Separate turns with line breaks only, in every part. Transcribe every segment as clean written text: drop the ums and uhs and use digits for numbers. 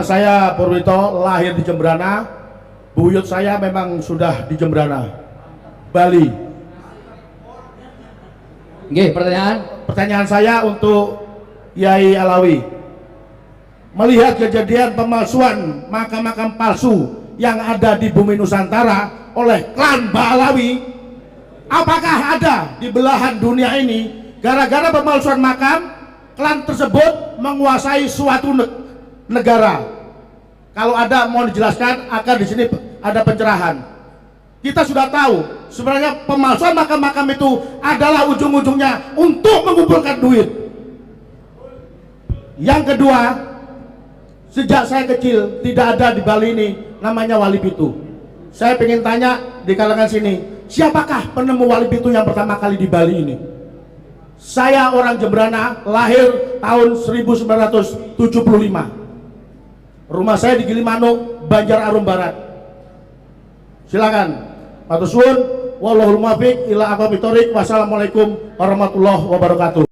Saya Purwito, lahir di Jembrana. Buyut saya memang sudah di Jembrana, Bali.
Oke, pertanyaan?
Pertanyaan saya untuk Yai Alawi. Melihat kejadian pemalsuan makam-makam palsu yang ada di bumi Nusantara oleh klan Ba'alawi, apakah ada di belahan dunia ini gara-gara pemalsuan makam, klan tersebut menguasai suatu negara? Kalau ada, mohon dijelaskan agar di sini ada pencerahan. Kita sudah tahu sebenarnya pemalsuan makam-makam itu adalah ujung-ujungnya untuk mengumpulkan duit. Yang kedua, sejak saya kecil tidak ada di Bali ini namanya Wali Pitu. Saya ingin tanya di kalangan sini, siapakah penemu Wali Pitu yang pertama kali di Bali ini? Saya orang Jembrana, lahir tahun 1975. Rumah saya di Gilimanuk, Banjar Arum Barat. Silakan. Matur suwun, wallahul muwaffiq ila aqwamit thoriq. Wassalamualaikum warahmatullahi wabarakatuh.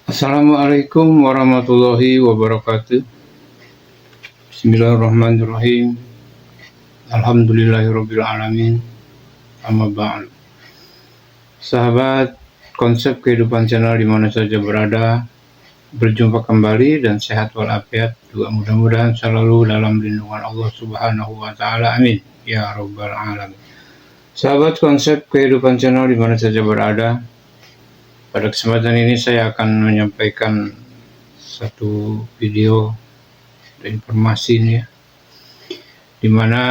Assalamualaikum warahmatullahi wabarakatuh. Bismillahirrahmanirrahim. Alhamdulillahirabbil alamin. Amma ba'd. Sahabat konsep kehidupan channel di mana saja berada, berjumpa kembali dan sehat walafiat. Juga mudah-mudahan selalu dalam lindungan Allah Subhanahu wa taala. Amin ya rabbal alamin. Sahabat konsep kehidupan channel di mana saja berada, pada kesempatan ini saya akan menyampaikan satu video dan informasi ini ya, dimana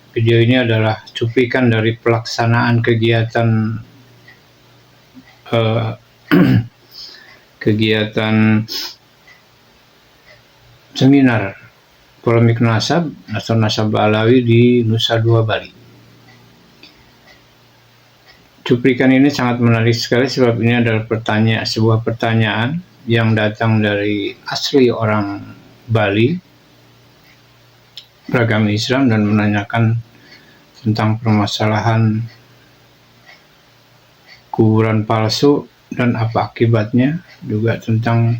video ini adalah cuplikan dari pelaksanaan kegiatan kegiatan seminar polemik nasab Ba'alawi di Nusa Dua Bali. Cuplikan ini sangat menarik sekali sebab ini adalah sebuah pertanyaan yang datang dari asli orang Bali beragama Islam dan menanyakan tentang permasalahan kuburan palsu dan apa akibatnya, juga tentang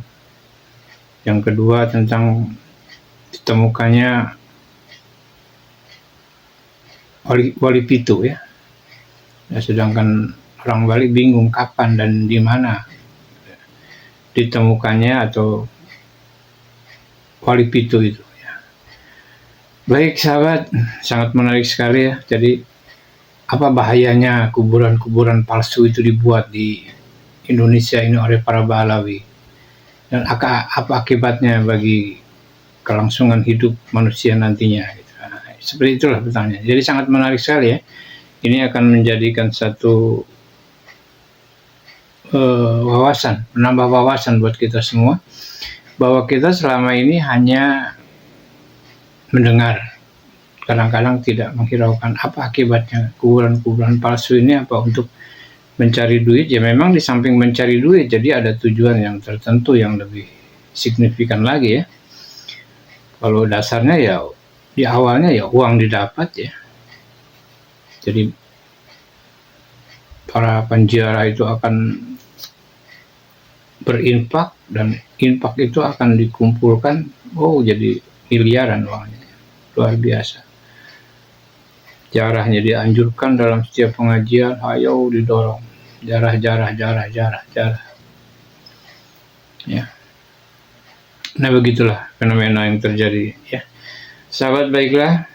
yang kedua tentang ditemukannya Wali Pitu ya. Sedangkan orang Bali bingung kapan dan di mana ditemukannya atau Wali Pitu itu ya. Baik sahabat, sangat menarik sekali ya. Jadi apa bahayanya kuburan-kuburan palsu itu dibuat di Indonesia ini oleh para Ba'alawi, dan apa akibatnya bagi kelangsungan hidup manusia nantinya gitu. Nah, seperti itulah pertanyaan. Jadi sangat menarik sekali ya. Ini akan menjadikan satu menambah wawasan buat kita semua, bahwa kita selama ini hanya mendengar, kadang-kadang tidak menghiraukan apa akibatnya kuburan-kuburan palsu ini. Apa untuk mencari duit? Ya memang di samping mencari duit, jadi ada tujuan yang tertentu yang lebih signifikan lagi ya. Kalau dasarnya ya di awalnya ya uang didapat ya. Jadi para penjara itu akan berinfak dan infak itu akan dikumpulkan, jadi miliaran uangnya, luar biasa. Jarahnya dianjurkan dalam setiap pengajian, ayo didorong jarah ya. Nah begitulah fenomena yang terjadi ya. Sahabat baiklah,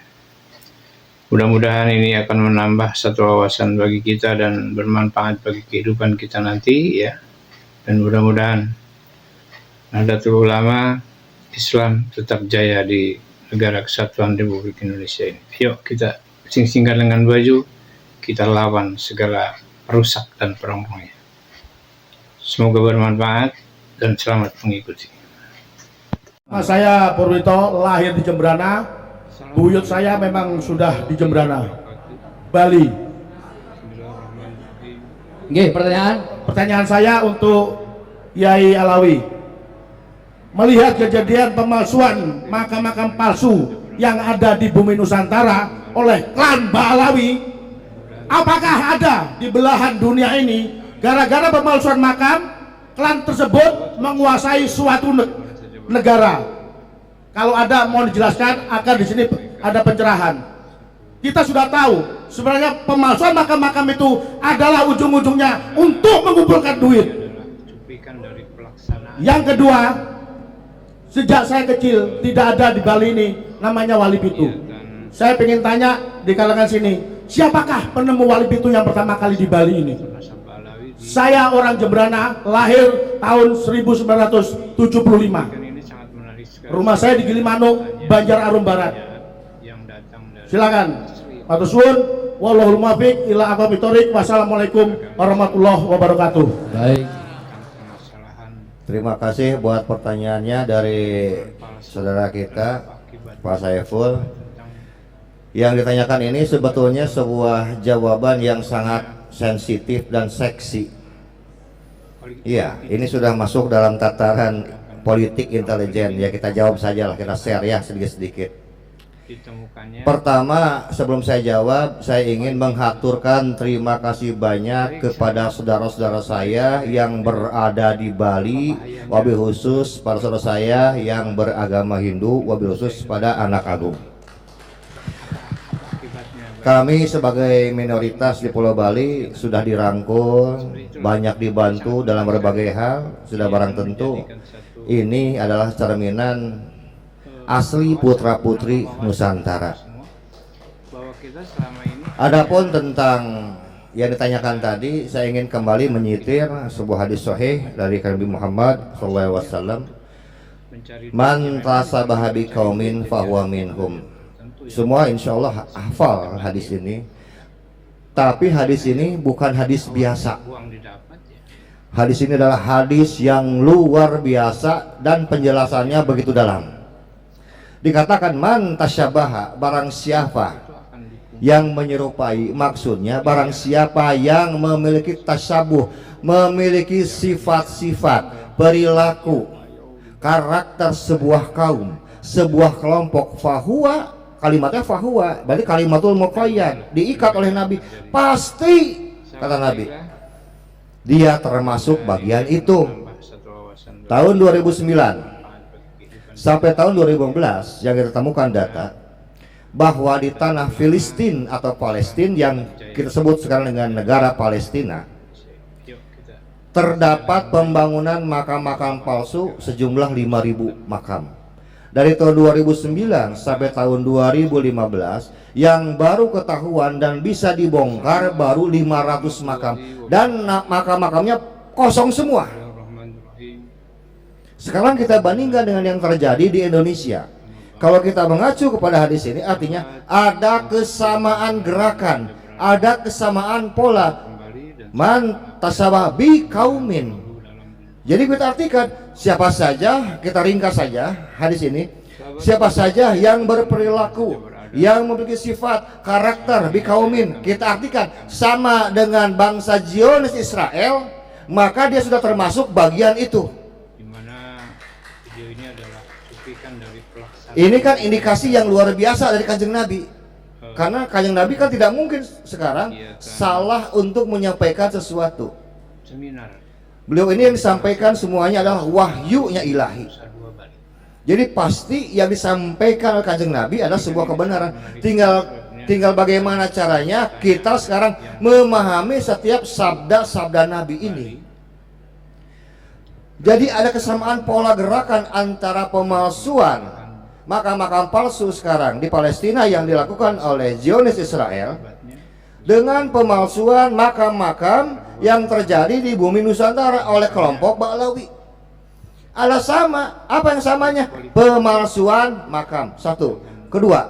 mudah-mudahan ini akan menambah satu wawasan bagi kita dan bermanfaat bagi kehidupan kita nanti ya. Dan mudah-mudahan Nahdlatul Ulama Islam tetap jaya di negara kesatuan Republik Indonesia ini. Yuk kita sing-singkan dengan baju, kita lawan segala perusak dan perongrongnya. Semoga bermanfaat dan selamat mengikuti.
Saya Purwito, lahir di Jembrana. Buyut saya memang sudah di Jembrana, Bali.
Oke, pertanyaan?
Pertanyaan saya untuk Yai Alawi. Melihat kejadian pemalsuan makam-makam palsu yang ada di bumi Nusantara oleh klan Ba'alawi, Apakah ada di belahan dunia ini gara-gara pemalsuan makam klan tersebut menguasai suatu negara? Kalau ada mohon dijelaskan agar di sini ada pencerahan. Kita sudah tahu sebenarnya pemalsuan makam-makam itu adalah ujung-ujungnya untuk mengumpulkan duit. Yang kedua, sejak saya kecil tidak ada di Bali ini namanya Wali Pitu. Saya ingin tanya di kalangan sini, siapakah penemu Wali Pitu yang pertama kali di Bali ini? Saya orang Jembrana, lahir tahun 1975. Rumah saya di Gilimanuk, Banjar Arum Barat. Silakan. Matur suwun, wallahul muwaffiq ila aqwamit thoriq. Wassalamualaikum warahmatullahi wabarakatuh.
Baik.
Terima kasih buat pertanyaannya dari saudara kita Pak Saiful. Yang ditanyakan ini sebetulnya sebuah jawaban yang sangat sensitif dan seksi. Iya, ini sudah masuk dalam tataran politik intelijen. Ya kita jawab saja lah, kita share ya sedikit-sedikit. Pertama, sebelum saya jawab, saya ingin menghaturkan terima kasih banyak kepada saudara-saudara saya yang berada di Bali, wabil khusus para saudara saya yang beragama Hindu, wabil khusus pada anak agung. Kami sebagai minoritas di Pulau Bali sudah dirangkul, banyak dibantu dalam berbagai hal, sudah barang tentu ini adalah cerminan asli putra-putri Nusantara. Adapun tentang yang ditanyakan tadi, saya ingin kembali menyitir sebuah hadis sahih dari Nabi Muhammad SAW. Man tasabaha bi qaumin fahuwa minhum. Semua insya Allah hafal hadis ini. Tapi hadis ini bukan hadis biasa. Hadis ini adalah hadis yang luar biasa dan penjelasannya begitu dalam. Dikatakan man tasyabaha, barang siapa yang menyerupai, maksudnya barang siapa yang memiliki tasyabuh, memiliki sifat-sifat, perilaku, karakter sebuah kaum, sebuah kelompok, fahuwa, kalimatnya fahuwa, berarti kalimatul muqayyad, diikat oleh Nabi, pasti kata Nabi dia termasuk bagian itu. Tahun 2009 sampai tahun 2015 yang kita temukan data bahwa di tanah Filistin atau Palestina yang kita sebut sekarang dengan negara Palestina terdapat pembangunan makam-makam palsu sejumlah 5.000 makam. Dari tahun 2009 sampai tahun 2015 yang baru ketahuan dan bisa dibongkar baru 500 makam dan makam-makamnya kosong semua. Sekarang kita bandingkan dengan yang terjadi di Indonesia. Kalau kita mengacu kepada hadis ini, artinya ada kesamaan gerakan, ada kesamaan pola. Man tasabah bi kaumin. Jadi kita artikan siapa saja, kita ringkas saja hadis ini. Siapa saja yang berperilaku, yang memiliki sifat, karakter bi kaumin, kita artikan sama dengan bangsa Zionis Israel, maka dia sudah termasuk bagian itu. Ini kan indikasi yang luar biasa dari Kanjeng Nabi. Karena Kanjeng Nabi kan tidak mungkin sekarang salah untuk menyampaikan sesuatu. Beliau ini yang disampaikan semuanya adalah wahyunya ilahi. Jadi pasti yang disampaikan oleh Kanjeng Nabi adalah sebuah kebenaran. Tinggal bagaimana caranya kita sekarang memahami setiap sabda-sabda Nabi ini. Jadi ada kesamaan pola gerakan antara pemalsuan makam-makam palsu sekarang di Palestina yang dilakukan oleh Zionis Israel dengan pemalsuan makam-makam yang terjadi di bumi Nusantara oleh kelompok Ba'lawi. Ada sama, apa yang samanya? Pemalsuan makam. Satu. Kedua,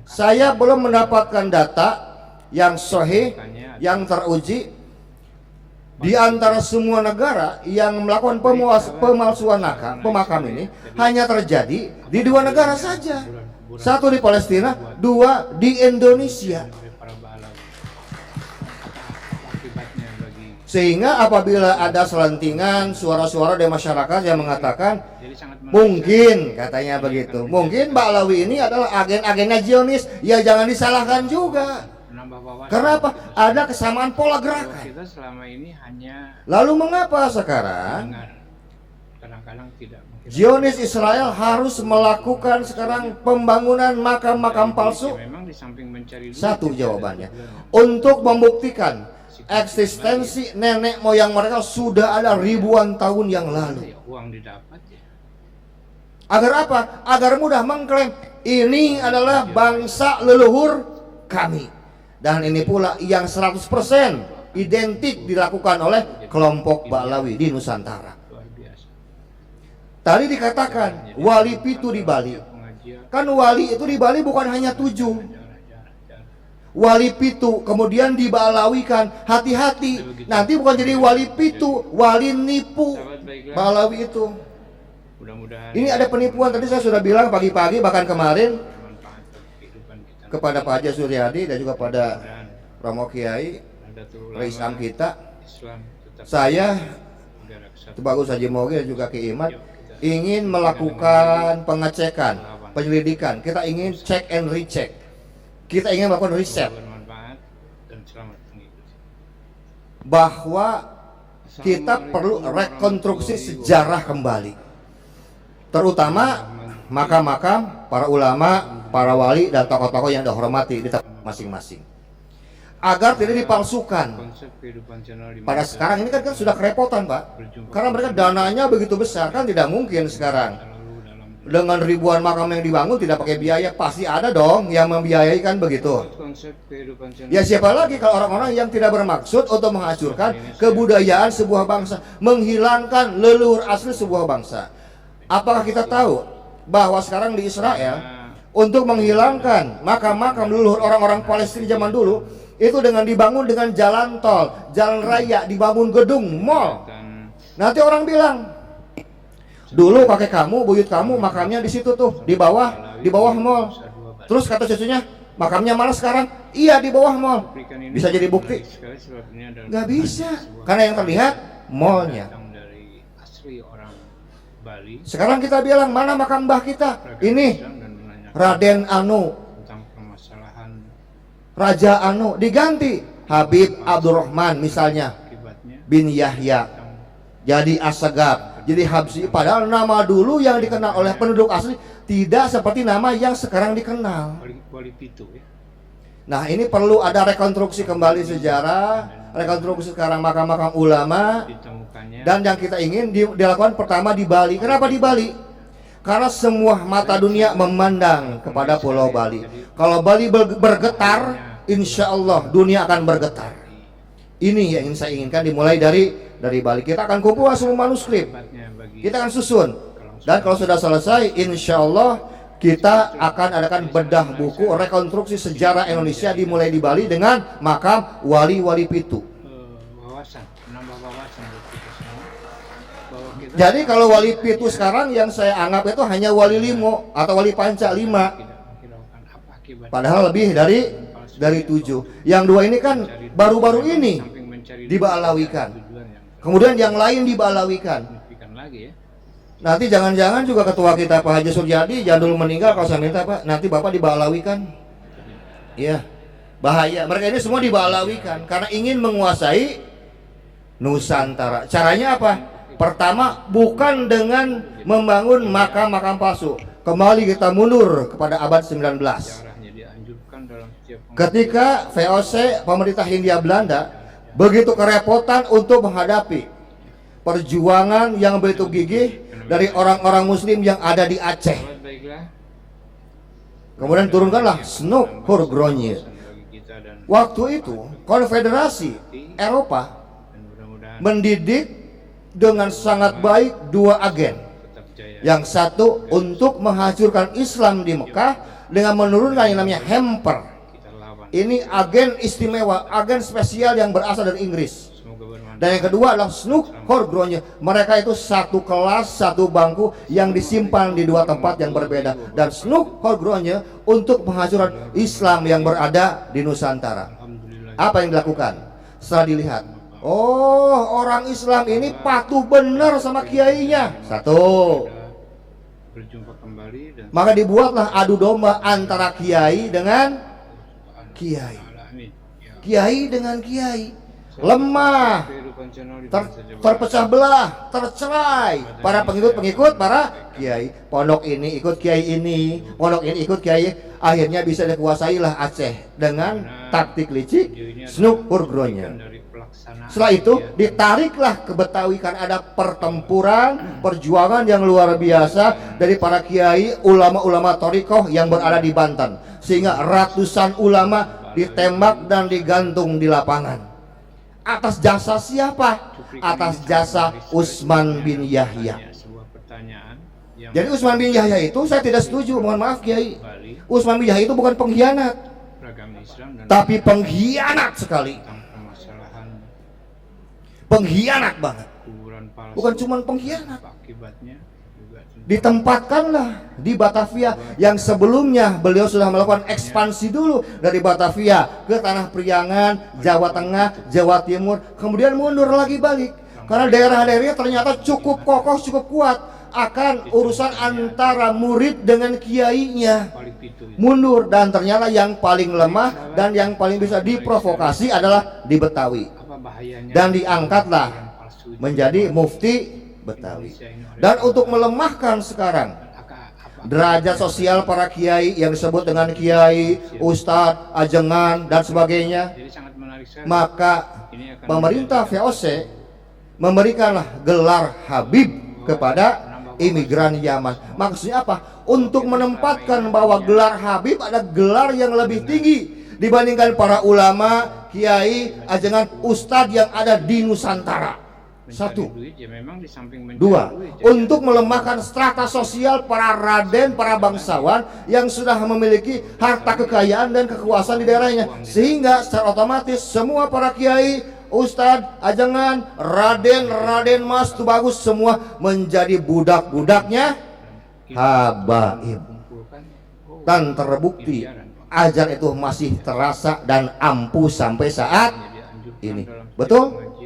saya belum mendapatkan data yang sahih, yang teruji di antara semua negara yang melakukan pemalsuan makam ini hanya terjadi di 2 negara saja. 1 di Palestina, 2 di Indonesia. Sehingga apabila ada selentingan suara-suara dari masyarakat yang mengatakan mungkin, katanya begitu, mungkin Ba'lawi ini adalah agen-agennya Zionis, ya jangan disalahkan juga. Karena apa? Ada kesamaan pola
Bahwa
gerakan.
kita selama ini hanya
Lalu mengapa sekarang
dengar, kadang-kadang tidak mungkin.
Zionis Israel harus melakukan sekarang pembangunan makam-makam palsu?
Ya, memang di samping mencari duit,
Satu
tidak ada
jawabannya,
tujuan.
untuk membuktikan eksistensi nenek moyang mereka sudah ada ribuan tahun yang lalu.
Ya, uang didapat ya.
Agar apa? Agar mudah mengklaim ini adalah bangsa leluhur kami. Dan ini pula yang 100% identik dilakukan oleh kelompok Ba'lawi di Nusantara.
Luar biasa.
Tadi dikatakan wali pitu di Bali.
Pengajian,
Kan wali itu di Bali bukan hanya 7.
jarah.
Wali pitu kemudian dibalawikan. Hati-hati, nanti bukan jadi wali pitu, wali nipu
Sahabat baiklah,
Balawi itu.
mudah-mudahan
Ini ada penipuan, tadi saya sudah bilang pagi-pagi bahkan kemarin
bermanfaat bagi kehidupan kita.
kepada Pak Haji Suryadi dan juga pada
Mudah-mudahan
Romo Kiai
Nahdlatul
Rais
Ulama
Am kita.
Islam tetap
Saya
negara kesatuan.
itu bagus Haji Moge dan juga Ki Imat ingin melakukan pengecekan, penyelidikan. Kita ingin check and recheck. Kita ingin melakukan riset
Bermanfaat dan selamat mengikuti.
bahwa kita perlu rekonstruksi sejarah kembali, terutama makam-makam para ulama, para wali dan tokoh-tokoh yang dihormati di tempat masing-masing, agar tidak dipalsukan.
Konsep kehidupan channel di
Pada
masa
sekarang ini kan sudah kerepotan, Pak, karena mereka dananya begitu besar, kan tidak mungkin sekarang
lalu dalam
dengan ribuan makam yang dibangun tidak pakai biaya. Pasti ada dong yang membiayai, kan begitu.
konsep kehidupan channel.
Ya siapa lagi kalau orang-orang yang tidak bermaksud untuk menghancurkan kebudayaan sebuah bangsa, menghilangkan leluhur asli sebuah bangsa. Apakah kita tahu bahwa sekarang di Israel untuk menghilangkan makam-makam leluhur orang-orang Palestina zaman dulu itu dengan dibangun dengan jalan tol, jalan raya, dibangun gedung, mall.
Dan
Nanti orang bilang, dulu kakek kamu, buyut kamu makamnya di situ tuh, di bawah mall. Terus kata cucunya, makamnya mana sekarang? Iya, di bawah mall.
berikan ini
Bisa jadi bukti?
menarik sekali sebab ini adalah
Nggak bisa,
sebuah
karena yang terlihat mallnya.
datang dari asli orang Bali.
Sekarang kita bilang, mana makam mbah kita?
Beragam
Ini
Islam dan menanyakan
Raden Anu,
tentang permasalahan
Raja Anu, diganti Habib Abdurrahman misalnya
akibatnya
bin Yahya, jadi Assegaf, jadi Habsyi. Padahal nama dulu yang dikenal oleh penduduk asli tidak seperti nama yang sekarang dikenal.
wali pitu ya.
Nah, ini perlu ada rekonstruksi kembali sejarah, rekonstruksi sekarang makam-makam ulama.
Ditemukannya
Dan yang kita ingin dilakukan pertama di Bali. Kenapa di Bali? Karena semua mata dunia memandang kepada Pulau Bali. Kalau Bali bergetar, insya Allah dunia akan bergetar. Ini yang ingin saya inginkan dimulai dari Bali. Kita akan kumpul semua manuskrip,
tempatnya bagi
kita akan susun. Dan kalau sudah selesai, insya Allah kita akan adakan bedah buku rekonstruksi sejarah Indonesia dimulai di Bali dengan makam wali-wali pitu.
wawasan, menambah wawasan buat kita semua bahwa kita
Jadi kalau wali pitu sekarang yang saya anggap itu hanya wali limo atau wali panca 5.
tidak menghiraukan apa akibat
Padahal lebih dari 7. Yang 2 ini kan baru-baru ini
samping mencari
dibalawikan.
tujuan yang
Kemudian yang lain dibalawikan.
signifikan lagi ya.
Nanti jangan-jangan juga ketua kita Pak Haji Suryadi jangan dulu meninggal, kalau saya minta Pak, nanti Bapak dibalawikan. Iya. Bahaya. Mereka ini semua dibalawikan karena ingin menguasai Nusantara. Caranya apa? Pertama, bukan dengan membangun makam-makam palsu. Kembali kita mundur kepada abad 19.
Arahnya dianjurkan dalam setiap
Ketika VOC pemerintah Hindia Belanda begitu kerepotan untuk menghadapi perjuangan yang begitu gigih dari orang-orang muslim yang ada di Aceh.
Sahabat baiklah,
Kemudian turunkanlah Snoek Hurgronje.
bagi kita dan
Waktu itu Konfederasi Eropa
dan mudah-mudahan
mendidik dengan sangat baik 2 agen.
tetap jaya.
Yang satu untuk menghancurkan Islam di Mekah dengan menurunkan yang namanya Hemper.
Kita lawan.
Ini agen istimewa, agen spesial yang berasal dari Inggris.
Semoga bermanfaat.
Dan yang kedua adalah Snoek Hurgronje. Mereka itu satu kelas, satu bangku yang disimpan di 2 tempat yang berbeda. Dan Snoek Hurgronje untuk penghancuran Islam yang berada di Nusantara.
Alhamdulillah.
Apa yang dilakukan? Setelah dilihat, oh, orang Islam ini patuh benar sama kiainya. Satu.
Berjumpa kembali dan
Maka dibuatlah adu domba antara kiai dengan kiai.
Amin. Ya.
kiai dengan kiai, lemah, terpecah belah, tercerai. Para pengikut-pengikut para kiai. Pondok ini ikut kiai ini, pondok ini ikut kiai. Akhirnya bisa dikuasailah Aceh dengan taktik licik Snuk Urgronya. Setelah itu ditariklah ke Betawi, kan ada pertempuran, perjuangan yang luar biasa dari para kiai, ulama-ulama thariqah yang berada di Banten, sehingga ratusan ulama ditembak dan digantung di lapangan. Atas jasa siapa? Atas jasa Utsman bin Yahya. Jadi Utsman bin Yahya itu saya tidak setuju, mohon maaf Kiai. Utsman bin Yahya itu bukan pengkhianat, tapi pengkhianat sekali. Pengkhianat banget. Bukan cuma pengkhianat. Ditempatkanlah di Batavia yang sebelumnya beliau sudah melakukan ekspansi dulu dari Batavia ke Tanah Priangan, Jawa Tengah, Jawa Timur, kemudian mundur lagi balik karena daerah-daerahnya ternyata cukup kokoh, cukup kuat akan urusan antara murid dengan kiainya. Mundur, dan ternyata yang paling lemah dan yang paling bisa diprovokasi adalah di Betawi, dan diangkatlah menjadi mufti Betawi. Dan untuk melemahkan sekarang derajat sosial para kiai yang disebut dengan kiai, ustadz, ajengan dan sebagainya, maka pemerintah VOC memberikanlah gelar Habib kepada imigran Yaman. Maksudnya apa? Untuk menempatkan bahwa gelar Habib ada gelar yang lebih tinggi dibandingkan para ulama, kiai, ajengan, ustadz yang ada di Nusantara. Satu. Dua, untuk melemahkan strata sosial para raden, para bangsawan yang sudah memiliki harta kekayaan dan kekuasaan di daerahnya, sehingga secara otomatis semua para kiai, ustadz, ajengan, raden mas itu bagus, semua menjadi budak-budaknya habaib. Dan terbukti ajar itu masih terasa dan ampuh sampai saat ini. Betul?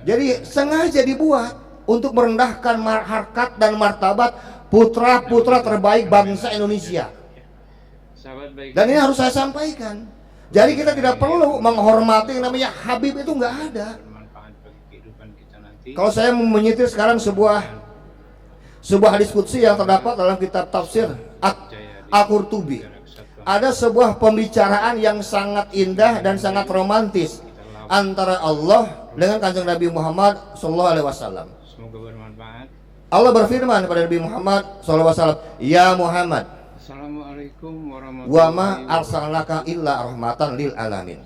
Jadi sengaja dibuat untuk merendahkan harkat dan martabat putra-putra terbaik bangsa Indonesia. Dan ini harus saya sampaikan. Jadi kita tidak perlu menghormati yang namanya Habib, itu nggak ada. Kalau saya menyitir sekarang sebuah hadis qudsi yang terdapat dalam kitab tafsir Al-Qurtubi, ada sebuah pembicaraan yang sangat indah dan sangat romantis antara Allah dengan kanjeng Nabi Muhammad SAW.
Semoga bermanfaat.
Allah berfirman kepada Nabi Muhammad SAW, Ya Muhammad,
Assalamualaikum warahmatullahi
wa ma arsalnaka illa rahmatan lil alamin.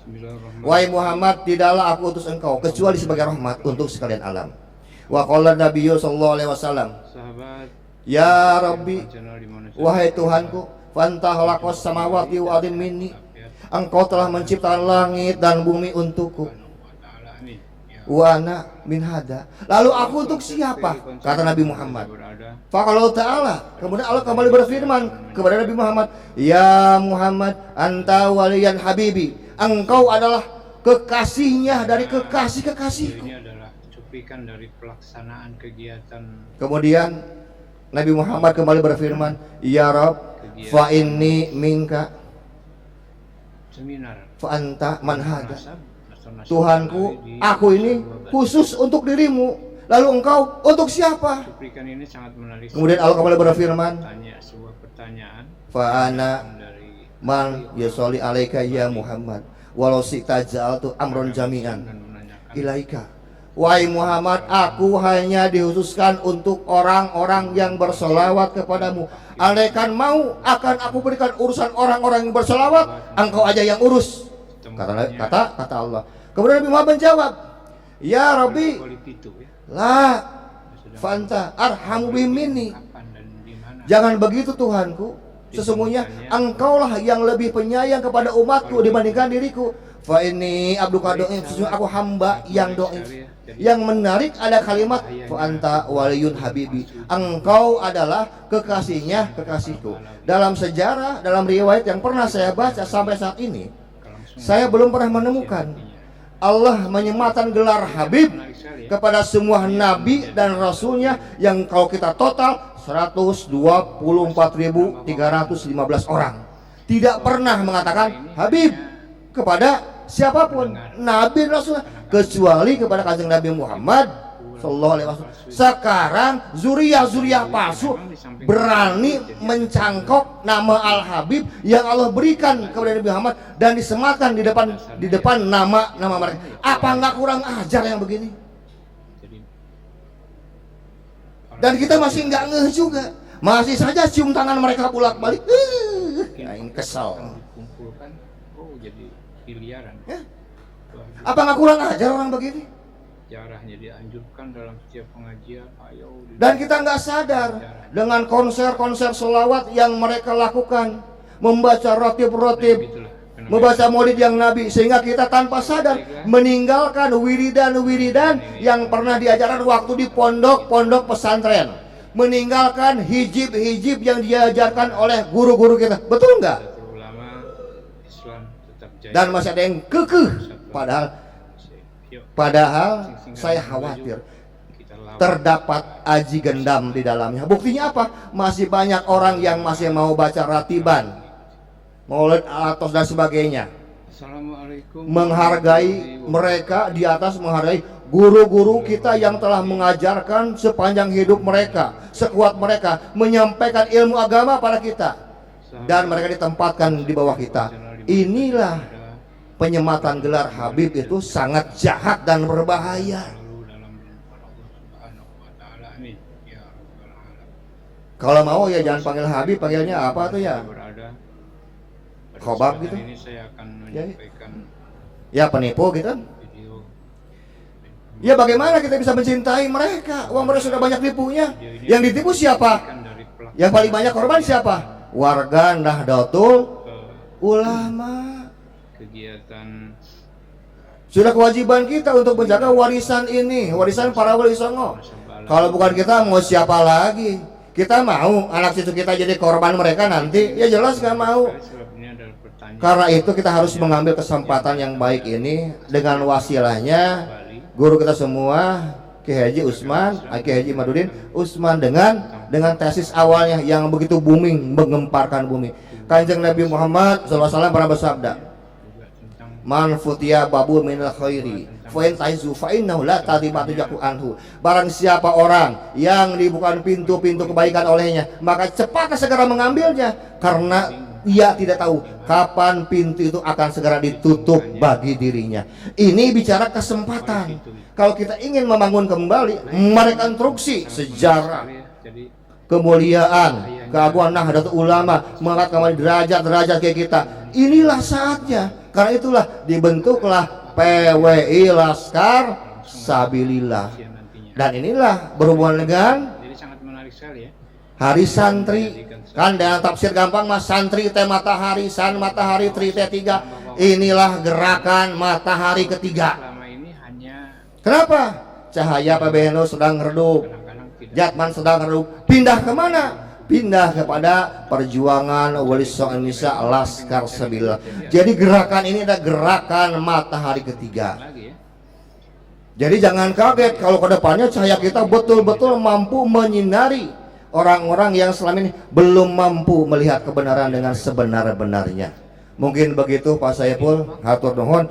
Wahai Muhammad, tidaklah aku utus engkau kecuali sebagai rahmat untuk sekalian alam. Wa qala Nabiyyu sallallahu alaihi wasallam, Ya Rabbi, wahai Tuhanku, fantahlaqas samawati wa adin minni, engkau telah menciptakan langit dan bumi untukku. Wana min hada, lalu aku untuk siapa? Kata Nabi Muhammad. Faqala ta'ala, kemudian Allah kembali berfirman kepada Nabi Muhammad, Ya Muhammad, anta waliyan habibi, engkau adalah kekasihnya dari kekasih-kekasihku.
Ini adalah cuplikan dari pelaksanaan kegiatan.
Kemudian Nabi Muhammad kembali berfirman, Ya Rabb, fa inni minka
Seminar
fa anta man hada. Tuhanku, aku ini khusus untuk dirimu, lalu engkau untuk siapa?
Cuplikan ini sangat menarik.
Kemudian Allah kembali berfirman,
Tanya sebuah pertanyaan.
Fa ana
Dari
man yusholli alaika ya Muhammad walau sita ja'altu amron jami'an ilaika. Wahai Muhammad, aku hanya dikhususkan untuk orang-orang yang bersolawat kepadamu. Andaikan mau, akan aku berikan urusan orang-orang yang bersolawat, engkau aja yang urus. Kata Allah. Kemudian Nabi Muhammad menjawab, Ya Rabbi, la fanta arhamu bimini. Jangan begitu Tuhanku, sesungguhnya engkaulah yang lebih penyayang kepada umatku dibandingkan diriku. Fa ini abduka do'if, sesungguhnya aku hamba yang do'if. Yang menarik ada kalimat fa anta waliyun habibi, engkau adalah kekasihnya kekasihku. Dalam sejarah, dalam riwayat yang pernah saya baca sampai saat ini, saya belum pernah menemukan Allah menyematkan gelar Habib kepada semua nabi dan rasulnya yang kalau kita total 124.315 orang. Tidak pernah mengatakan Habib. kepada siapapun, Nabi Rasul, kecuali kepada kanjeng Nabi Muhammad Sallallahu Alaihi Wasallam. Sekarang zuriyah palsu berani mencangkok nama Al Habib yang Allah berikan kepada Nabi Muhammad dan disematkan di depan nama mereka. Apa nggak kurang ajar yang begini? Dan kita masih nggak ngeh juga, masih saja cium tangan mereka bolak-balik. Nah, ini kesal.
Dikumpulkan, oh jadi miliaran.
Ya? Apa nggak kurang ajar orang begini?
Jarahnya dianjurkan dalam setiap pengajian. Ayo.
Dan kita nggak sadar dengan konser-konser selawat yang mereka lakukan, membaca rotib, membaca maulid yang Nabi, sehingga kita tanpa sadar meninggalkan wiridan yang pernah diajarkan waktu di pondok pesantren, meninggalkan hijib yang diajarkan oleh guru-guru kita. Betul nggak? Dan masih ada yang kekeh, padahal saya khawatir terdapat aji gendam di dalamnya. Buktinya apa? Masih banyak orang yang masih mau baca ratiban, maulid atos dan sebagainya, menghargai mereka di atas menghargai guru-guru kita yang telah mengajarkan sepanjang hidup mereka, sekuat mereka menyampaikan ilmu agama pada kita, dan mereka ditempatkan di bawah kita. Inilah penyematan gelar Habib itu sangat jahat dan berbahaya. Kalau mau ya jangan panggil Habib, panggilnya apa tuh ya? Khobab gitu. Ya penipu gitu. Ya bagaimana kita bisa mencintai mereka? Wong mereka sudah banyak tipunya. Yang ditipu siapa? Yang paling banyak korban siapa? Warga Nahdlatul Ulama.
Kegiatan
Sudah kewajiban kita untuk menjaga warisan ini, warisan para wali songo. Kalau bukan kita mau siapa lagi? Kita mau anak cucu kita jadi korban mereka nanti? Ya jelas gak mau. Karena itu kita harus mengambil kesempatan yang baik ini dengan wasilahnya guru kita semua, Kiai Haji Usman, Kiai Haji Madudin Usman, dengan tesis awalnya yang begitu booming, menggemparkan bumi. Kanjeng Nabi Muhammad SAW pernah bersabda, man futiya babu minal khairi fa in taizu fa innahu la tadibatu yaku anhu. Barang siapa orang yang dibukakan pintu-pintu kebaikan olehnya, maka cepat segera mengambilnya, karena ia tidak tahu kapan pintu itu akan segera ditutup bagi dirinya. Ini bicara kesempatan. Kalau kita ingin membangun kembali merekonstruksi sejarah kemuliaan, keagungan Nahdlatul Ulama, mengangkat kembali derajat-derajat kayak kita, inilah saatnya. Karena itulah dibentuklah PWI Laskar Sabilillah. Dan inilah berhubungan dengan Hari Santri. Kan dengan tafsir gampang mas, santri teh matahari, san matahari, tri teh tiga. Inilah gerakan matahari ketiga. Kenapa? Cahaya PBNU sedang redup, Jatman sedang redup. Pindah kemana? Pindah kepada perjuangan Wali Songo Indonesia Laskar Sabilillah. Jadi gerakan ini adalah gerakan matahari ketiga. Jadi jangan kaget kalau kedepannya cahaya kita betul-betul mampu menyinari orang-orang yang selama ini belum mampu melihat kebenaran dengan sebenar-benarnya. Mungkin begitu Pak Saiful, hatur nuhun.